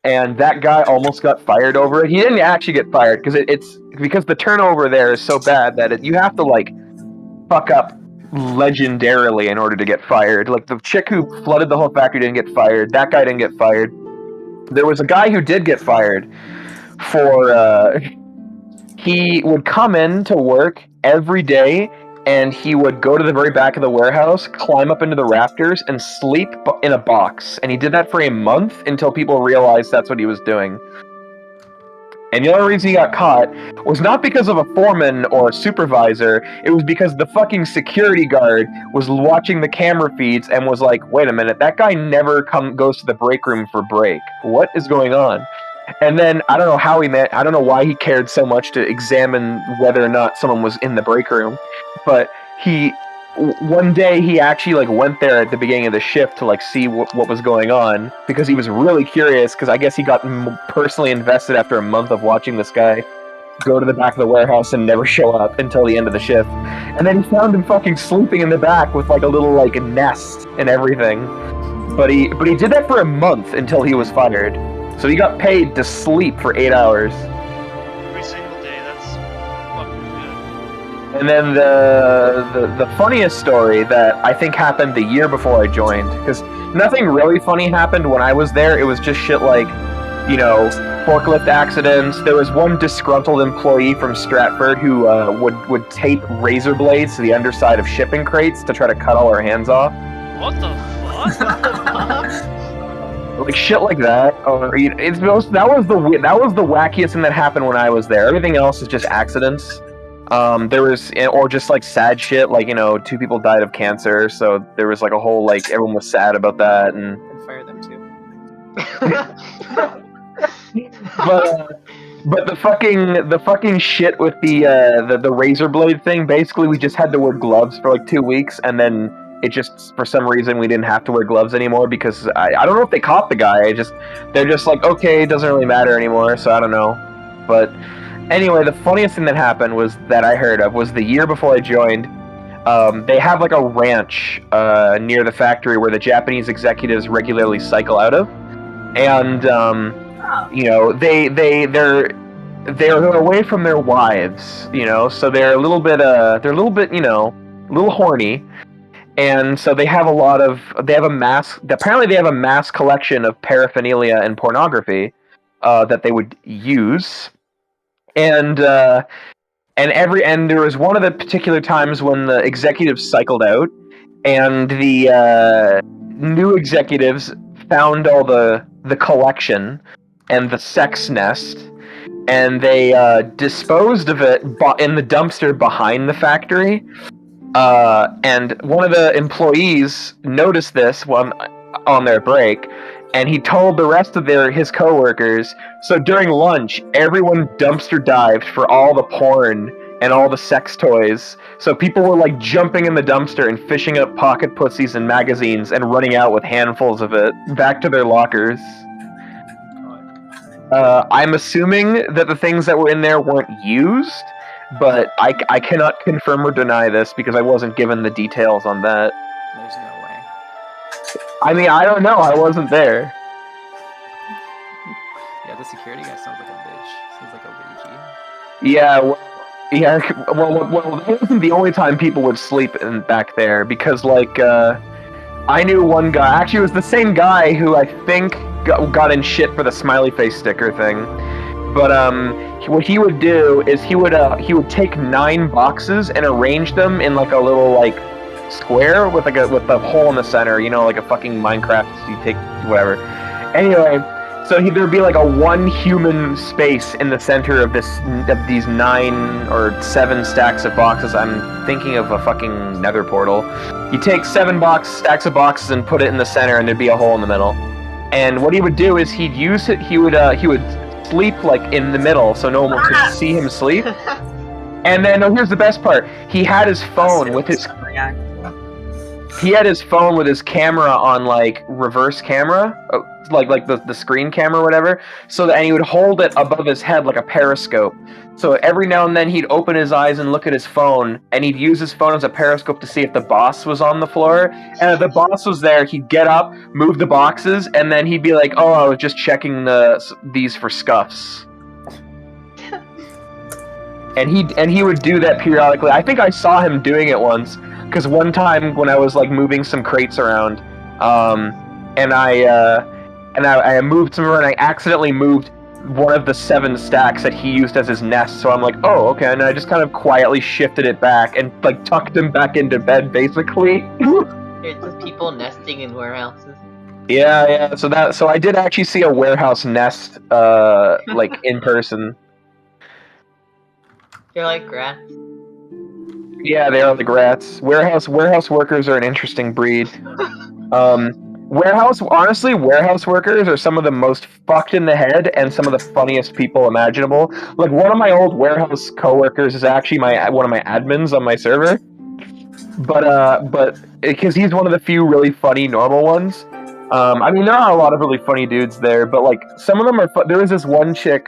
and that guy almost got fired over it. He didn't actually get fired because it's because the turnover there is so bad that you have to like fuck up legendarily in order to get fired. Like the chick who flooded the whole factory didn't get fired. That guy didn't get fired. There was a guy who did get fired for he would come in to work every day and he would go to the very back of the warehouse, climb up into the rafters, and sleep in a box. And he did that for a month until people realized that's what he was doing. And the only reason he got caught was not because of a foreman or a supervisor, it was because the fucking security guard was watching the camera feeds and was like, wait a minute, that guy never goes to the break room for break. What is going on? And then, I don't know how I don't know why he cared so much to examine whether or not someone was in the break room, but one day he actually like went there at the beginning of the shift to like see what was going on because he was really curious because I guess he got personally invested after a month of watching this guy go to the back of the warehouse and never show up until the end of the shift. And then he found him fucking sleeping in the back with like a little like nest and everything. But he did that for a month until he was fired. So he got paid to sleep for 8 hours. Every single day, that's fucking good. And then the funniest story that I think happened the year before I joined, because nothing really funny happened when I was there. It was just shit like, you know, forklift accidents. There was one disgruntled employee from Stratford who would tape razor blades to the underside of shipping crates to try to cut all our hands off. What the fuck? Like shit like that. That was the wackiest thing that happened when I was there. Everything else is just accidents. There was, or just like sad shit, like, you know, 2 people died of cancer, so there was like a whole, like, everyone was sad about that, and fire them too. but the fucking shit with the razor blade thing, basically we just had to wear gloves for like 2 weeks, and then it just, for some reason, we didn't have to wear gloves anymore because I don't know if they caught the guy. They're just like, okay, it doesn't really matter anymore, so I don't know. But anyway, the funniest thing that happened that I heard of was the year before I joined. They have like a ranch near the factory where the Japanese executives regularly cycle out of, and you know, they're away from their wives, you know, so they're a little bit, you know, a little horny. And so apparently they have a mass collection of paraphernalia and pornography that they would use. And there was one of the particular times when the executives cycled out, and the new executives found all the collection and the sex nest, and they disposed of it in the dumpster behind the factory. And one of the employees noticed this on their break, and he told the rest of his coworkers. So during lunch, everyone dumpster dived for all the porn and all the sex toys. So people were like jumping in the dumpster and fishing up pocket pussies and magazines and running out with handfuls of it back to their lockers. I'm assuming that the things that were in there weren't used, but I cannot confirm or deny this because I wasn't given the details on that. There's no way. I mean, I don't know. I wasn't there. Yeah, the security guy sounds like a bitch. Sounds like a ragey. Yeah, well, that wasn't the only time people would sleep back there, because, like, I knew one guy. Actually, it was the same guy who I think got in shit for the smiley face sticker thing. But what he would do is he would take 9 boxes and arrange them in like a little like square with a hole in the center, you know, like a fucking Minecraft. You take whatever. Anyway, so there'd be like a 1 human space in the center of these 9 or 7 stacks of boxes. I'm thinking of a fucking nether portal. You take 7 stacks of boxes and put it in the center, and there'd be a hole in the middle. And what he would do is he would sleep like in the middle so no one could see him sleep. And then here's the best part. He had his phone with his he had his phone with his camera on like reverse camera, like the screen camera or whatever. And he would hold it above his head like a periscope. So every now and then he'd open his eyes and look at his phone, and he'd use his phone as a periscope to see if the boss was on the floor. And if the boss was there, he'd get up, move the boxes, and then he'd be like, "Oh, I was just checking these for scuffs." And he would do that periodically. I think I saw him doing it once. Because one time when I was like moving some crates around, and I moved some around, and I accidentally moved one of the 7 stacks that he used as his nest. So I'm like, oh, okay, and I just kind of quietly shifted it back and like tucked him back into bed, basically. It's just people nesting in warehouses. Yeah. So I did actually see a warehouse nest, like in person. They're like rats. Yeah, they are the rats. Warehouse workers are an interesting breed. Warehouse workers are some of the most fucked in the head and some of the funniest people imaginable. Like one of my old warehouse coworkers is actually one of my admins on my server. But because he's one of the few really funny normal ones. I mean, there are a lot of really funny dudes there, but like some of them are. There was this one chick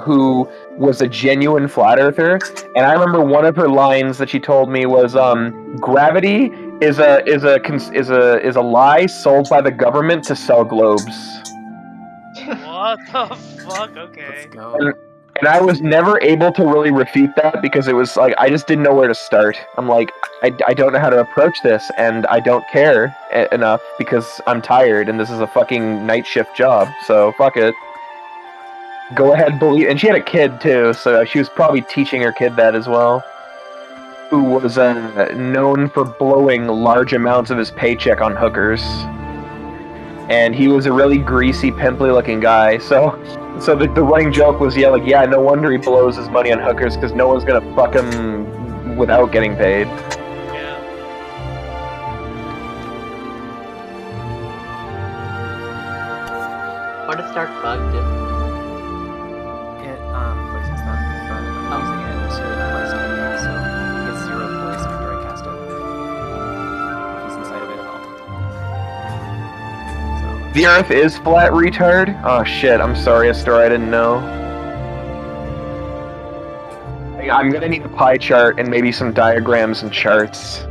who was a genuine flat earther, and I remember one of her lines that she told me was, "Gravity is a lie sold by the government to sell globes." What the fuck? Okay. Let's go. And I was never able to really refute that because it was like I just didn't know where to start. I'm like, I don't know how to approach this, and I don't care enough because I'm tired and this is a fucking night shift job. So fuck it. Go ahead, believe. And she had a kid too, so she was probably teaching her kid that as well. Who was known for blowing large amounts of his paycheck on hookers. And he was a really greasy, pimply-looking guy. So the running joke was, yeah, no wonder he blows his money on hookers because no one's gonna fuck him without getting paid. Yeah. What a start bug do? It places them from using it to place something, so he gets 0 placement during casting. If he's inside of it at all. So The Earth is flat, retard? Oh shit, I'm sorry, Astor, I didn't know. I'm gonna need a pie chart and maybe some diagrams and charts.